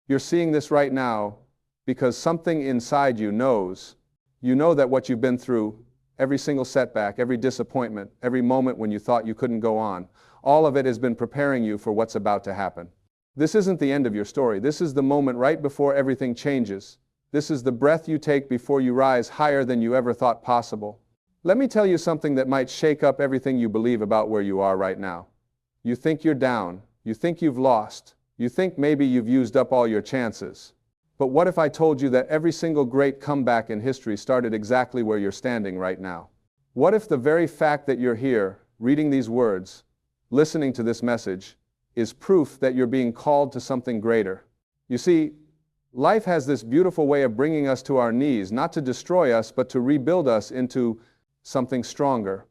You're seeing this right now because something inside you knows. You know that what you've been through, every single setback, every disappointment, every moment when you thought you couldn't go on, all of it has been preparing you for what's about to happen. This isn't the end of your story. This is the moment right before everything changes. This is the breath you take before you rise higher than you ever thought possible. Let me tell you something that might shake up everything you believe about where you are right now. You think you're down. You think you've lost. You think maybe you've used up all your chances. But what if I told you that every single great comeback in history started exactly where you're standing right now? What if the very fact that you're here, reading these words, listening to this message, is proof that you're being called to something greater? You see, life has this beautiful way of bringing us to our knees, not to destroy us, but to rebuild us into something stronger.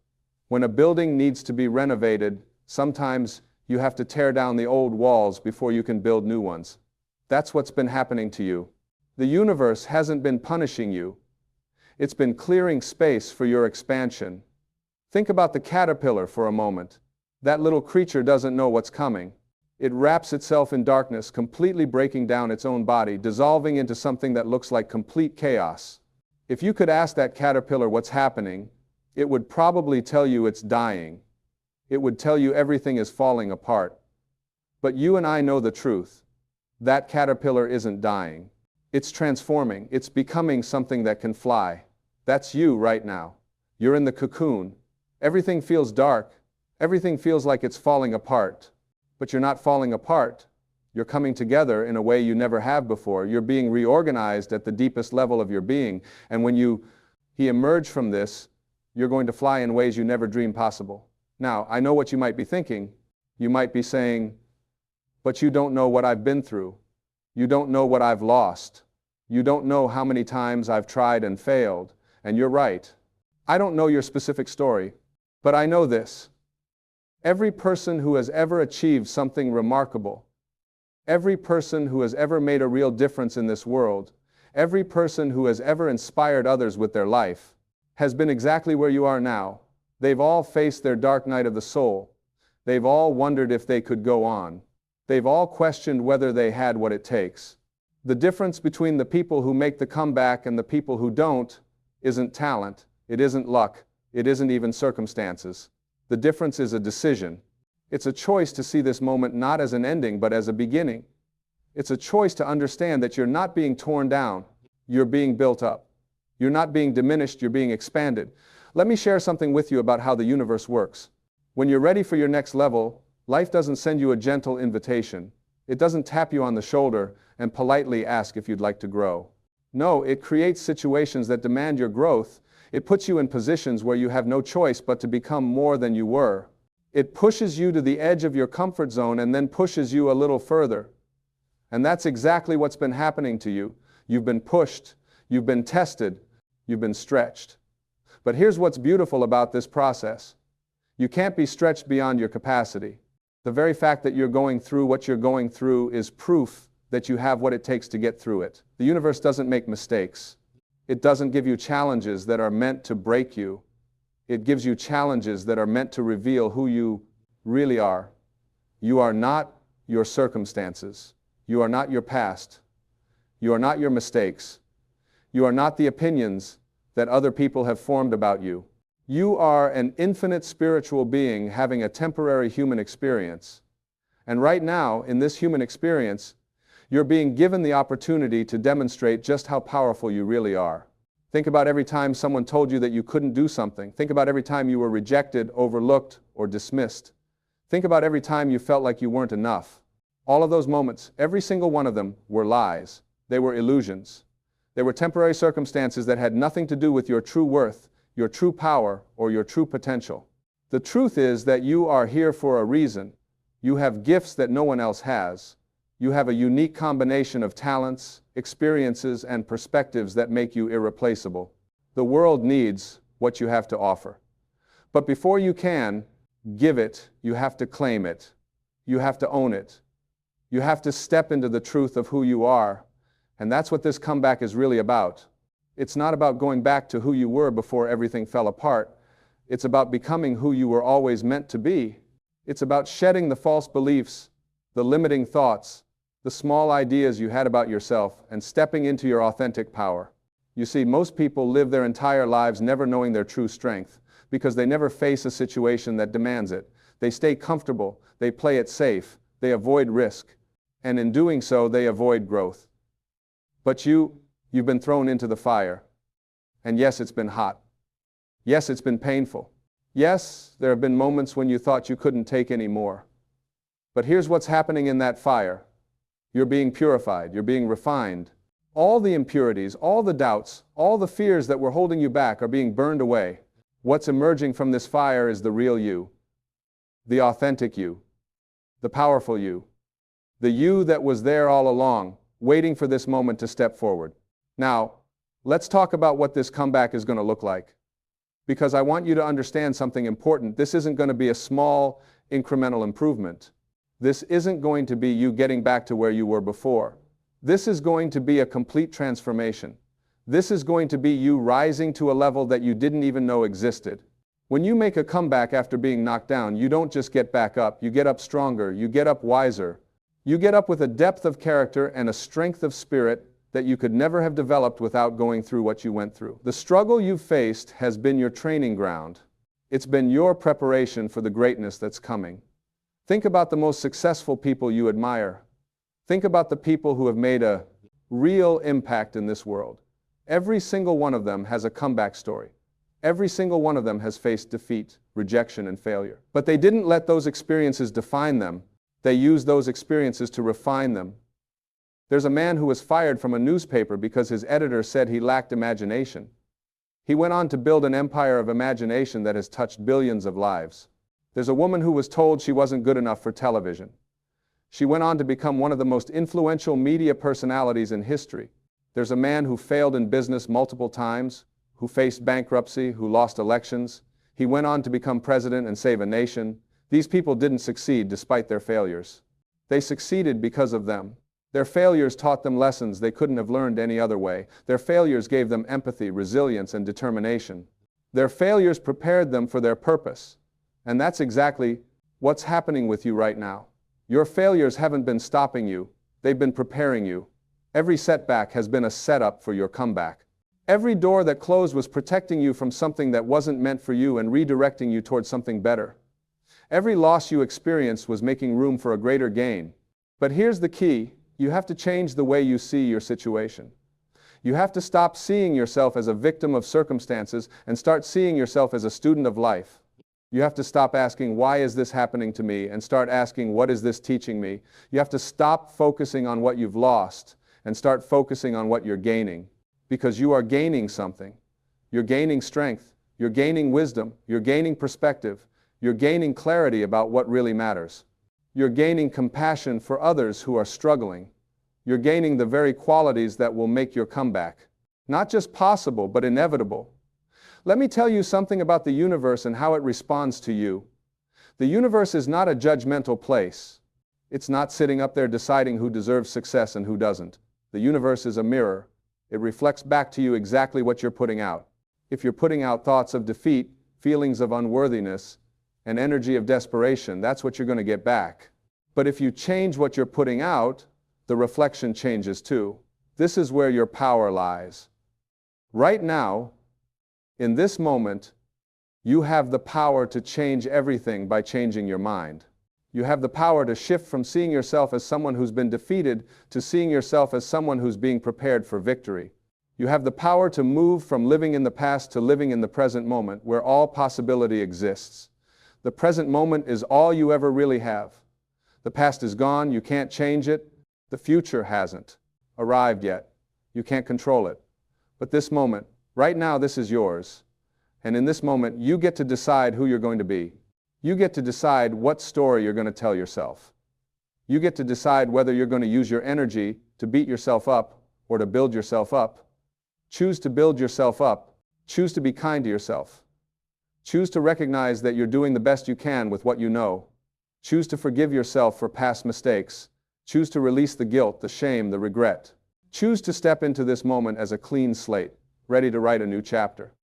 When a building needs to be renovated, sometimes you have to tear down the old walls before you can build new ones. That's what's been happening to you. The universe hasn't been punishing you. It's been clearing space for your expansion. Think about the caterpillar for a moment. That little creature doesn't know what's coming. It wraps itself in darkness, completely breaking down its own body, dissolving into something that looks like complete chaos. If you could ask that caterpillar what's happening, it would probably tell you it's dying. It would tell you everything is falling apart. But you and I know the truth. That caterpillar isn't dying. It's transforming. It's becoming something that can fly. That's you right now. You're in the cocoon. Everything feels dark. Everything feels like it's falling apart. But you're not falling apart. You're coming together in a way you never have before. You're being reorganized at the deepest level of your being. And when you emerge from this, you're going to fly in ways you never dreamed possible. Now, I know what you might be thinking. You might be saying, but you don't know what I've been through. You don't know what I've lost. You don't know how many times I've tried and failed. And you're right. I don't know your specific story, but I know this. Every person who has ever achieved something remarkable, every person who has ever made a real difference in this world, every person who has ever inspired others with their life, has been exactly where you are now. They've all faced their dark night of the soul. They've all wondered if they could go on. They've all questioned whether they had what it takes. The difference between the people who make the comeback and the people who don't isn't talent, it isn't luck, it isn't even circumstances. The difference is a decision. It's a choice to see this moment not as an ending but as a beginning. It's a choice to understand that you're not being torn down, you're being built up. You're not being diminished, you're being expanded. Let me share something with you about how the universe works. When you're ready for your next level, life doesn't send you a gentle invitation. It doesn't tap you on the shoulder and politely ask if you'd like to grow. No, it creates situations that demand your growth. It puts you in positions where you have no choice but to become more than you were. It pushes you to the edge of your comfort zone and then pushes you a little further. And that's exactly what's been happening to you. You've been pushed, you've been tested, you've been stretched. But here's what's beautiful about this process. You can't be stretched beyond your capacity. The very fact that you're going through what you're going through is proof that you have what it takes to get through it. The universe doesn't make mistakes. It doesn't give you challenges that are meant to break you. It gives you challenges that are meant to reveal who you really are. You are not your circumstances. You are not your past. You are not your mistakes. You are not the opinions that other people have formed about you. You are an infinite spiritual being having a temporary human experience. And right now, in this human experience, you're being given the opportunity to demonstrate just how powerful you really are. Think about every time someone told you that you couldn't do something. Think about every time you were rejected, overlooked, or dismissed. Think about every time you felt like you weren't enough. All of those moments, every single one of them, were lies. They were illusions. They were temporary circumstances that had nothing to do with your true worth, your true power, or your true potential. The truth is that you are here for a reason. You have gifts that no one else has. You have a unique combination of talents, experiences, and perspectives that make you irreplaceable. The world needs what you have to offer. But before you can give it, you have to claim it. You have to own it. You have to step into the truth of who you are. And that's what this comeback is really about. It's not about going back to who you were before everything fell apart. It's about becoming who you were always meant to be. It's about shedding the false beliefs, the limiting thoughts, the small ideas you had about yourself, and stepping into your authentic power. You see, most people live their entire lives never knowing their true strength, because they never face a situation that demands it. They stay comfortable, they play it safe, they avoid risk, and in doing so, they avoid growth. But you've been thrown into the fire. And yes, it's been hot. Yes, it's been painful. Yes, there have been moments when you thought you couldn't take any more. But here's what's happening in that fire. You're being purified, you're being refined. All the impurities, all the doubts, all the fears that were holding you back are being burned away. What's emerging from this fire is the real you, the authentic you, the powerful you, the you that was there all along, waiting for this moment to step forward. Now, let's talk about what this comeback is going to look like. Because I want you to understand something important. This isn't going to be a small, incremental improvement. This isn't going to be you getting back to where you were before. This is going to be a complete transformation. This is going to be you rising to a level that you didn't even know existed. When you make a comeback after being knocked down, you don't just get back up, you get up stronger, you get up wiser. You get up with a depth of character and a strength of spirit that you could never have developed without going through what you went through. The struggle you've faced has been your training ground. It's been your preparation for the greatness that's coming. Think about the most successful people you admire. Think about the people who have made a real impact in this world. Every single one of them has a comeback story. Every single one of them has faced defeat, rejection, and failure. But they didn't let those experiences define them. They used those experiences to refine them. There's a man who was fired from a newspaper because his editor said he lacked imagination. He went on to build an empire of imagination that has touched billions of lives. There's a woman who was told she wasn't good enough for television. She went on to become one of the most influential media personalities in history. There's a man who failed in business multiple times, who faced bankruptcy, who lost elections. He went on to become president and save a nation. These people didn't succeed despite their failures. They succeeded because of them. Their failures taught them lessons they couldn't have learned any other way. Their failures gave them empathy, resilience, and determination. Their failures prepared them for their purpose. And that's exactly what's happening with you right now. Your failures haven't been stopping you. They've been preparing you. Every setback has been a setup for your comeback. Every door that closed was protecting you from something that wasn't meant for you and redirecting you towards something better. Every loss you experienced was making room for a greater gain. But here's the key. You have to change the way you see your situation. You have to stop seeing yourself as a victim of circumstances and start seeing yourself as a student of life. You have to stop asking, why is this happening to me? And start asking, what is this teaching me? You have to stop focusing on what you've lost and start focusing on what you're gaining. Because you are gaining something. You're gaining strength. You're gaining wisdom. You're gaining perspective. You're gaining clarity about what really matters. You're gaining compassion for others who are struggling. You're gaining the very qualities that will make your comeback not just possible, but inevitable. Let me tell you something about the universe and how it responds to you. The universe is not a judgmental place. It's not sitting up there deciding who deserves success and who doesn't. The universe is a mirror. It reflects back to you exactly what you're putting out. If you're putting out thoughts of defeat, feelings of unworthiness, and energy of desperation, that's what you're going to get back. But if you change what you're putting out, the reflection changes too. This is where your power lies. Right now, in this moment, you have the power to change everything by changing your mind. You have the power to shift from seeing yourself as someone who's been defeated to seeing yourself as someone who's being prepared for victory. You have the power to move from living in the past to living in the present moment, where all possibility exists. The present moment is all you ever really have. The past is gone, you can't change it. The future hasn't arrived yet. You can't control it. But this moment, right now, this is yours. And in this moment, you get to decide who you're going to be. You get to decide what story you're going to tell yourself. You get to decide whether you're going to use your energy to beat yourself up or to build yourself up. Choose to build yourself up. Choose to be kind to yourself. Choose to recognize that you're doing the best you can with what you know. Choose to forgive yourself for past mistakes. Choose to release the guilt, the shame, the regret. Choose to step into this moment as a clean slate, ready to write a new chapter.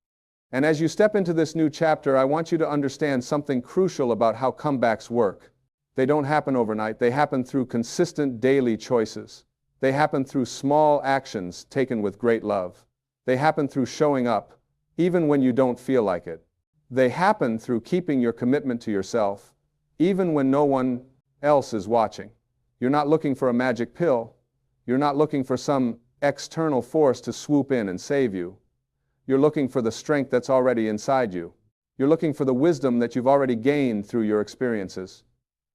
And as you step into this new chapter, I want you to understand something crucial about how comebacks work. They don't happen overnight. They happen through consistent daily choices. They happen through small actions taken with great love. They happen through showing up, even when you don't feel like it. They happen through keeping your commitment to yourself, even when no one else is watching. You're not looking for a magic pill. You're not looking for some external force to swoop in and save you. You're looking for the strength that's already inside you. You're looking for the wisdom that you've already gained through your experiences.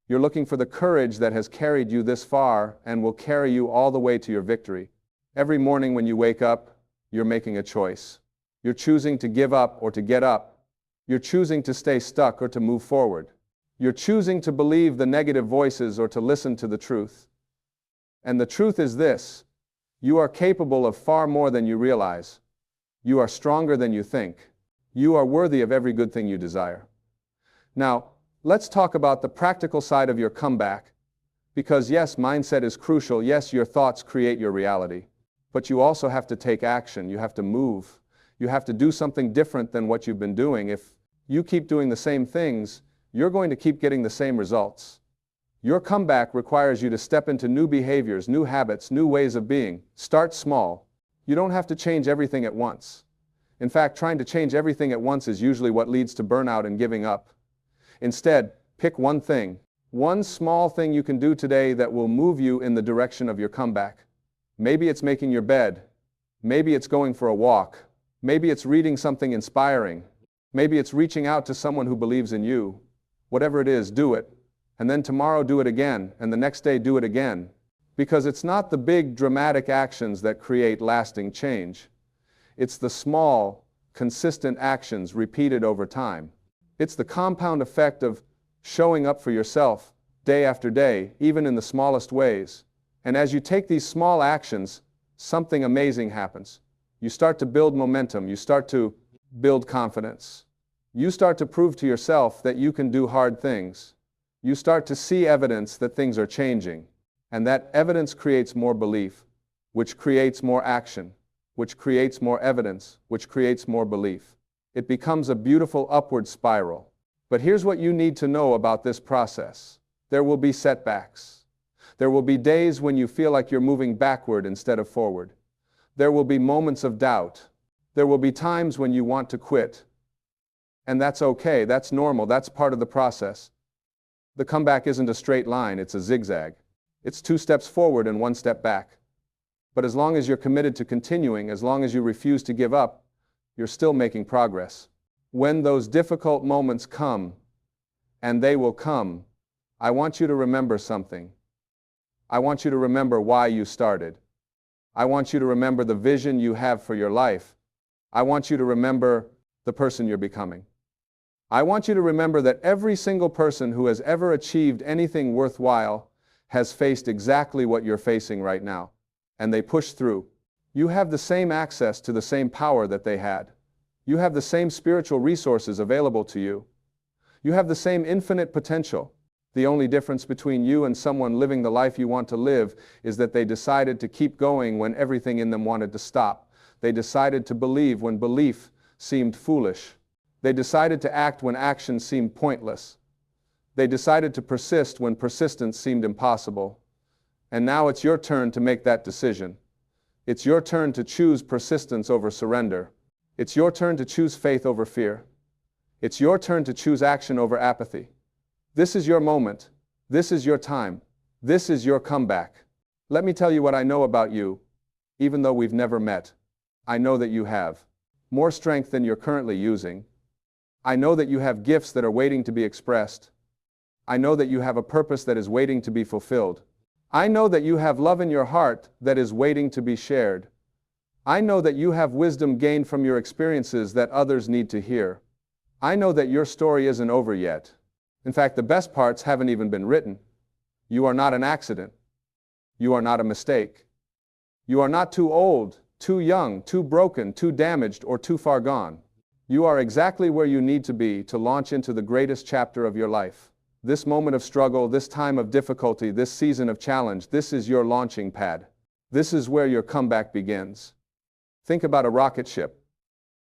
You're looking for the courage that has carried you this far and will carry you all the way to your victory. Every morning when you wake up, you're making a choice. You're choosing to give up or to get up. You're choosing to stay stuck or to move forward. You're choosing to believe the negative voices or to listen to the truth. And the truth is this: you are capable of far more than you realize. You are stronger than you think. You are worthy of every good thing you desire. Now, let's talk about the practical side of your comeback. Because yes, mindset is crucial. Yes, your thoughts create your reality. But you also have to take action. You have to move. You have to do something different than what you've been doing. If you keep doing the same things, you're going to keep getting the same results. Your comeback requires you to step into new behaviors, new habits, new ways of being. Start small. You don't have to change everything at once. In fact, trying to change everything at once is usually what leads to burnout and giving up. Instead, pick one thing, one small thing you can do today that will move you in the direction of your comeback. Maybe it's making your bed. Maybe it's going for a walk. Maybe it's reading something inspiring. Maybe it's reaching out to someone who believes in you. Whatever it is, do it. And then tomorrow do it again, and the next day do it again. Because it's not the big dramatic actions that create lasting change. It's the small, consistent actions repeated over time. It's the compound effect of showing up for yourself day after day, even in the smallest ways. And as you take these small actions, something amazing happens. You start to build momentum. You start to build confidence. You start to prove to yourself that you can do hard things. You start to see evidence that things are changing. And that evidence creates more belief, which creates more action, which creates more evidence, which creates more belief. It becomes a beautiful upward spiral. But here's what you need to know about this process. There will be setbacks. There will be days when you feel like you're moving backward instead of forward. There will be moments of doubt. There will be times when you want to quit. And that's okay. That's normal. That's part of the process. The comeback isn't a straight line. It's a zigzag. It's 2 steps forward and 1 step back. But as long as you're committed to continuing, as long as you refuse to give up, you're still making progress. When those difficult moments come, and they will come, I want you to remember something. I want you to remember why you started. I want you to remember the vision you have for your life. I want you to remember the person you're becoming. I want you to remember that every single person who has ever achieved anything worthwhile has faced exactly what you're facing right now, and they pushed through. You have the same access to the same power that they had. You have the same spiritual resources available to you. You have the same infinite potential. The only difference between you and someone living the life you want to live is that they decided to keep going when everything in them wanted to stop. They decided to believe when belief seemed foolish. They decided to act when action seemed pointless. They decided to persist when persistence seemed impossible. And now it's your turn to make that decision. It's your turn to choose persistence over surrender. It's your turn to choose faith over fear. It's your turn to choose action over apathy. This is your moment. This is your time. This is your comeback. Let me tell you what I know about you, even though we've never met. I know that you have more strength than you're currently using. I know that you have gifts that are waiting to be expressed. I know that you have a purpose that is waiting to be fulfilled. I know that you have love in your heart that is waiting to be shared. I know that you have wisdom gained from your experiences that others need to hear. I know that your story isn't over yet. In fact, the best parts haven't even been written. You are not an accident. You are not a mistake. You are not too old, too young, too broken, too damaged, or too far gone. You are exactly where you need to be to launch into the greatest chapter of your life. This moment of struggle, this time of difficulty, this season of challenge, this is your launching pad. This is where your comeback begins. Think about a rocket ship.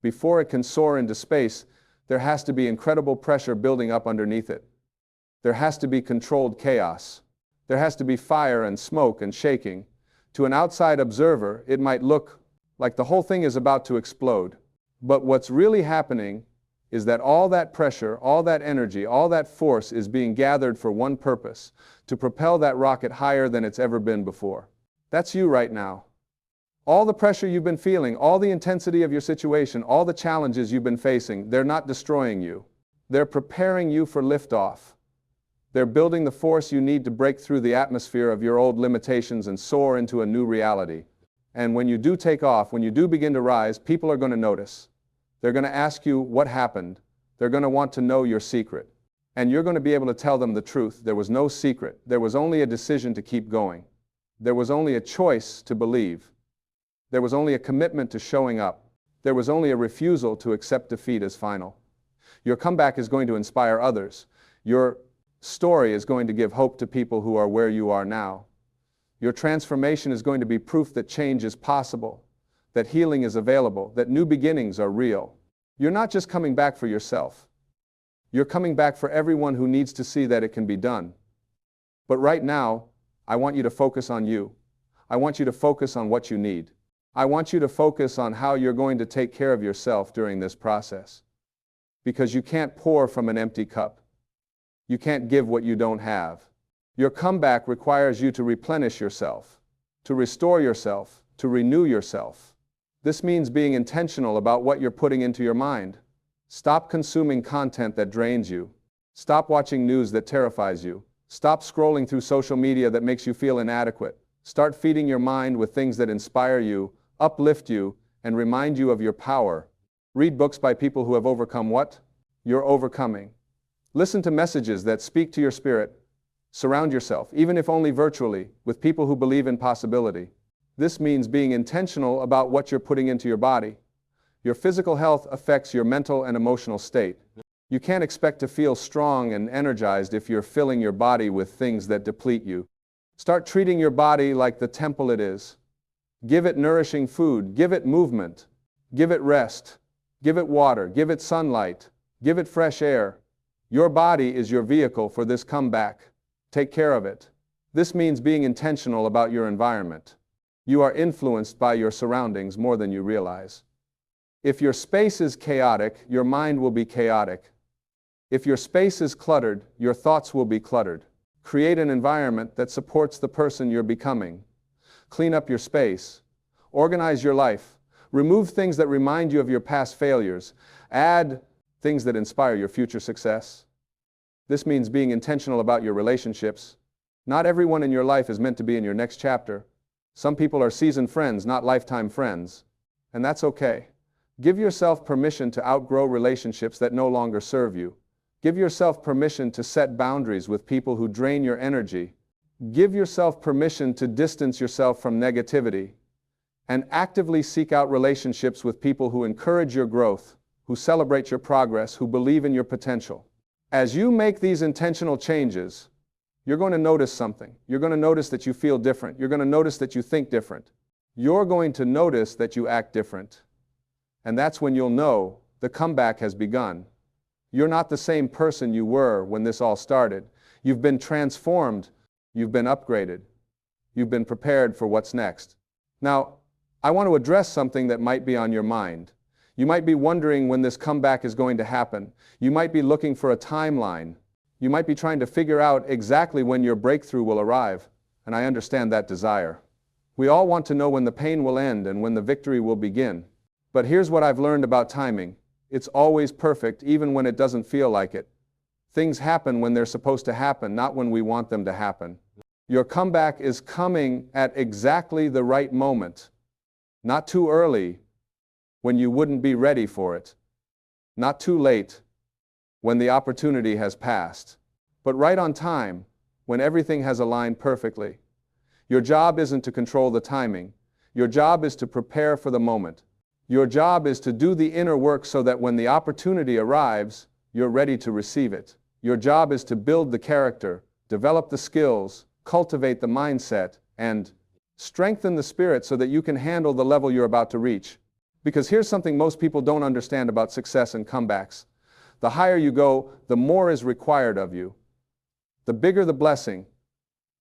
Before it can soar into space, there has to be incredible pressure building up underneath it. There has to be controlled chaos. There has to be fire and smoke and shaking. To an outside observer, it might look like the whole thing is about to explode. But what's really happening is that all that pressure, all that energy, all that force is being gathered for one purpose: to propel that rocket higher than it's ever been before. That's you right now. All the pressure you've been feeling, all the intensity of your situation, all the challenges you've been facing, they're not destroying you. They're preparing you for liftoff. They're building the force you need to break through the atmosphere of your old limitations and soar into a new reality. And when you do take off, when you do begin to rise, people are going to notice. They're going to ask you what happened. They're going to want to know your secret. And you're going to be able to tell them the truth. There was no secret. There was only a decision to keep going. There was only a choice to believe. There was only a commitment to showing up. There was only a refusal to accept defeat as final. Your comeback is going to inspire others. Your story is going to give hope to people who are where you are now. Your transformation is going to be proof that change is possible, that healing is available, that new beginnings are real. You're not just coming back for yourself. You're coming back for everyone who needs to see that it can be done. But right now, I want you to focus on you. I want you to focus on what you need. I want you to focus on how you're going to take care of yourself during this process. Because you can't pour from an empty cup. You can't give what you don't have. Your comeback requires you to replenish yourself, to restore yourself, to renew yourself. This means being intentional about what you're putting into your mind. Stop consuming content that drains you. Stop watching news that terrifies you. Stop scrolling through social media that makes you feel inadequate. Start feeding your mind with things that inspire you, uplift you, and remind you of your power. Read books by people who have overcome what? You're overcoming. Listen to messages that speak to your spirit. Surround yourself, even if only virtually, with people who believe in possibility. This means being intentional about what you're putting into your body. Your physical health affects your mental and emotional state. You can't expect to feel strong and energized if you're filling your body with things that deplete you. Start treating your body like the temple it is. Give it nourishing food, give it movement, give it rest, give it water, give it sunlight, give it fresh air. Your body is your vehicle for this comeback. Take care of it. This means being intentional about your environment. You are influenced by your surroundings more than you realize. If your space is chaotic, your mind will be chaotic. If your space is cluttered, your thoughts will be cluttered. Create an environment that supports the person you're becoming. Clean up your space. Organize your life. Remove things that remind you of your past failures. Add things that inspire your future success. This means being intentional about your relationships. Not everyone in your life is meant to be in your next chapter. Some people are seasoned friends, not lifetime friends. And that's okay. Give yourself permission to outgrow relationships that no longer serve you. Give yourself permission to set boundaries with people who drain your energy. Give yourself permission to distance yourself from negativity. And actively seek out relationships with people who encourage your growth, who celebrate your progress, who believe in your potential. As you make these intentional changes, you're going to notice something. You're going to notice that you feel different. You're going to notice that you think different. You're going to notice that you act different. And that's when you'll know the comeback has begun. You're not the same person you were when this all started. You've been transformed. You've been upgraded. You've been prepared for what's next. Now, I want to address something that might be on your mind. You might be wondering when this comeback is going to happen. You might be looking for a timeline. You might be trying to figure out exactly when your breakthrough will arrive. And I understand that desire. We all want to know when the pain will end and when the victory will begin. But here's what I've learned about timing. It's always perfect, even when it doesn't feel like it. Things happen when they're supposed to happen, not when we want them to happen. Your comeback is coming at exactly the right moment. Not too early, when you wouldn't be ready for it. Not too late, when the opportunity has passed. But right on time, when everything has aligned perfectly. Your job isn't to control the timing. Your job is to prepare for the moment. Your job is to do the inner work so that when the opportunity arrives, you're ready to receive it. Your job is to build the character, develop the skills, cultivate the mindset, and strengthen the spirit so that you can handle the level you're about to reach. Because here's something most people don't understand about success and comebacks. The higher you go, the more is required of you. The bigger the blessing,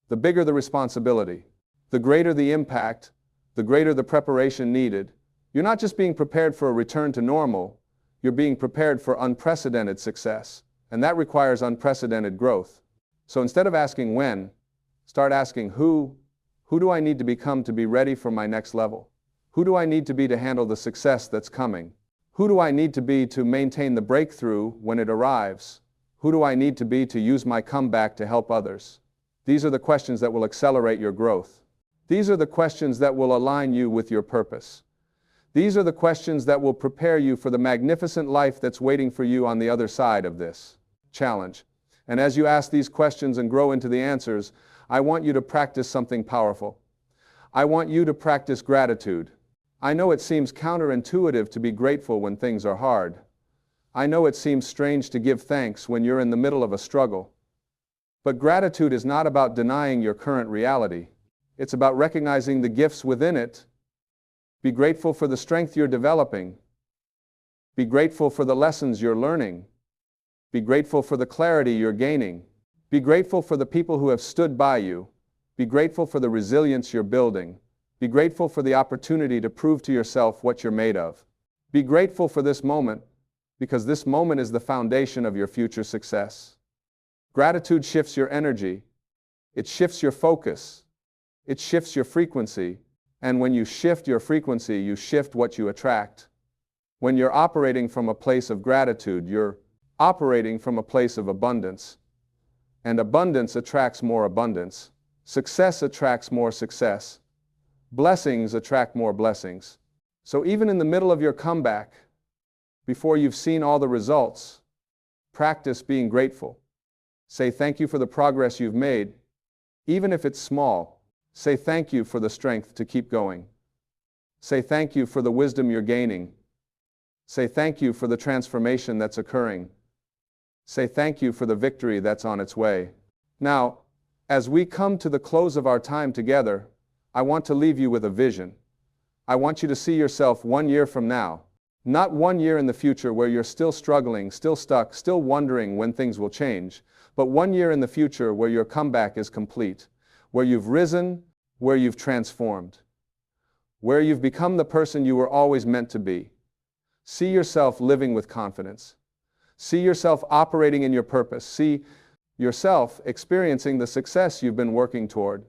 the bigger the responsibility, the greater the impact, the greater the preparation needed. You're not just being prepared for a return to normal, you're being prepared for unprecedented success. And that requires unprecedented growth. So instead of asking when, start asking who. Who do I need to become to be ready for my next level? Who do I need to be to handle the success that's coming? Who do I need to be to maintain the breakthrough when it arrives? Who do I need to be to use my comeback to help others? These are the questions that will accelerate your growth. These are the questions that will align you with your purpose. These are the questions that will prepare you for the magnificent life that's waiting for you on the other side of this challenge. And as you ask these questions and grow into the answers, I want you to practice something powerful. I want you to practice gratitude. I know it seems counterintuitive to be grateful when things are hard. I know it seems strange to give thanks when you're in the middle of a struggle. But gratitude is not about denying your current reality. It's about recognizing the gifts within it. Be grateful for the strength you're developing. Be grateful for the lessons you're learning. Be grateful for the clarity you're gaining. Be grateful for the people who have stood by you. Be grateful for the resilience you're building. Be grateful for the opportunity to prove to yourself what you're made of. Be grateful for this moment, because this moment is the foundation of your future success. Gratitude shifts your energy. It shifts your focus. It shifts your frequency. And when you shift your frequency, you shift what you attract. When you're operating from a place of gratitude, you're operating from a place of abundance. And abundance attracts more abundance. Success attracts more success. Blessings attract more blessings. So even in the middle of your comeback, before you've seen all the results, practice being grateful. Say thank you for the progress you've made, even if it's small. Say thank you for the strength to keep going. Say thank you for the wisdom you're gaining. Say thank you for the transformation that's occurring. Say thank you for the victory that's on its way. Now, as we come to the close of our time together, I want to leave you with a vision. I want you to see yourself 1 year from now. Not 1 year in the future where you're still struggling, still stuck, still wondering when things will change, but 1 year in the future where your comeback is complete, where you've risen, where you've transformed, where you've become the person you were always meant to be. See yourself living with confidence. See yourself operating in your purpose. See yourself experiencing the success you've been working toward.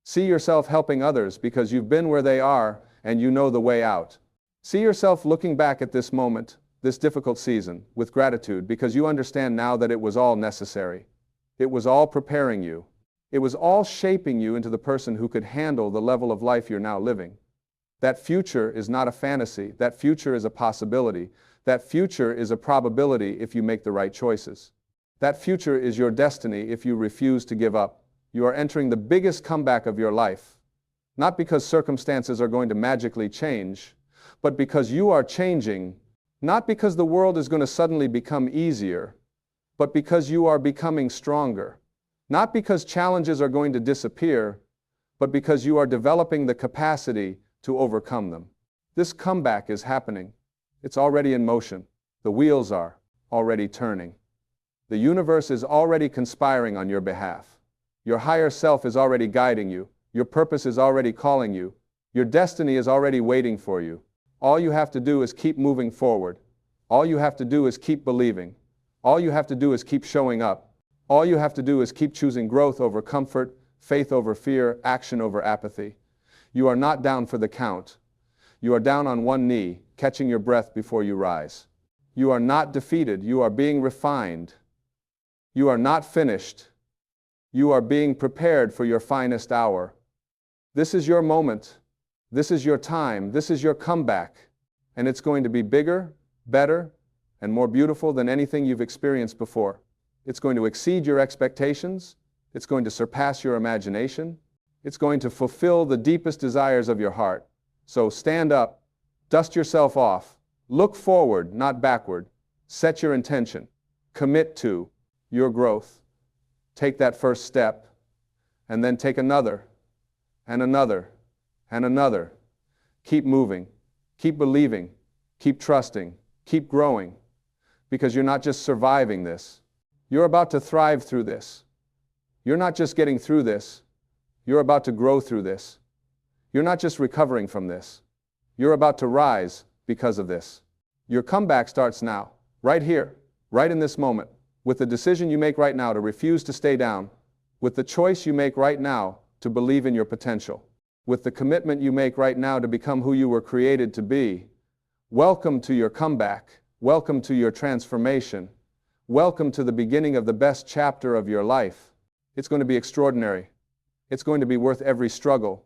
See yourself helping others because you've been where they are and you know the way out. See yourself looking back at this moment, this difficult season, with gratitude because you understand now that it was all necessary. It was all preparing you. It was all shaping you into the person who could handle the level of life you're now living. That future is not a fantasy. That future is a possibility. That future is a probability if you make the right choices. That future is your destiny if you refuse to give up. You are entering the biggest comeback of your life, not because circumstances are going to magically change, but because you are changing, not because the world is going to suddenly become easier, but because you are becoming stronger. Not because challenges are going to disappear, but because you are developing the capacity to overcome them. This comeback is happening. It's already in motion. The wheels are already turning. The universe is already conspiring on your behalf. Your higher self is already guiding you. Your purpose is already calling you. Your destiny is already waiting for you. All you have to do is keep moving forward. All you have to do is keep believing. All you have to do is keep showing up. All you have to do is keep choosing growth over comfort, faith over fear, action over apathy. You are not down for the count. You are down on one knee, catching your breath before you rise. You are not defeated. You are being refined. You are not finished. You are being prepared for your finest hour. This is your moment. This is your time. This is your comeback. And it's going to be bigger, better, and more beautiful than anything you've experienced before. It's going to exceed your expectations. It's going to surpass your imagination. It's going to fulfill the deepest desires of your heart. So stand up, dust yourself off, look forward, not backward. Set your intention. Commit to your growth. Take that first step, and then take another, and another, and another. Keep moving, keep believing, keep trusting, keep growing, because you're not just surviving this. You're about to thrive through this. You're not just getting through this, you're about to grow through this. You're not just recovering from this, you're about to rise because of this. Your comeback starts now, right here, right in this moment, with the decision you make right now to refuse to stay down, with the choice you make right now to believe in your potential, with the commitment you make right now to become who you were created to be. Welcome to your comeback. Welcome to your transformation. Welcome to the beginning of the best chapter of your life. It's going to be extraordinary. It's going to be worth every struggle.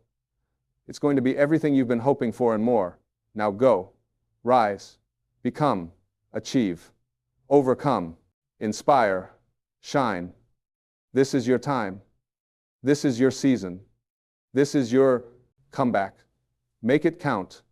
It's going to be everything you've been hoping for and more. Now go, rise, become, achieve, overcome, inspire, shine. This is your time. This is your season. This is your comeback. Make it count.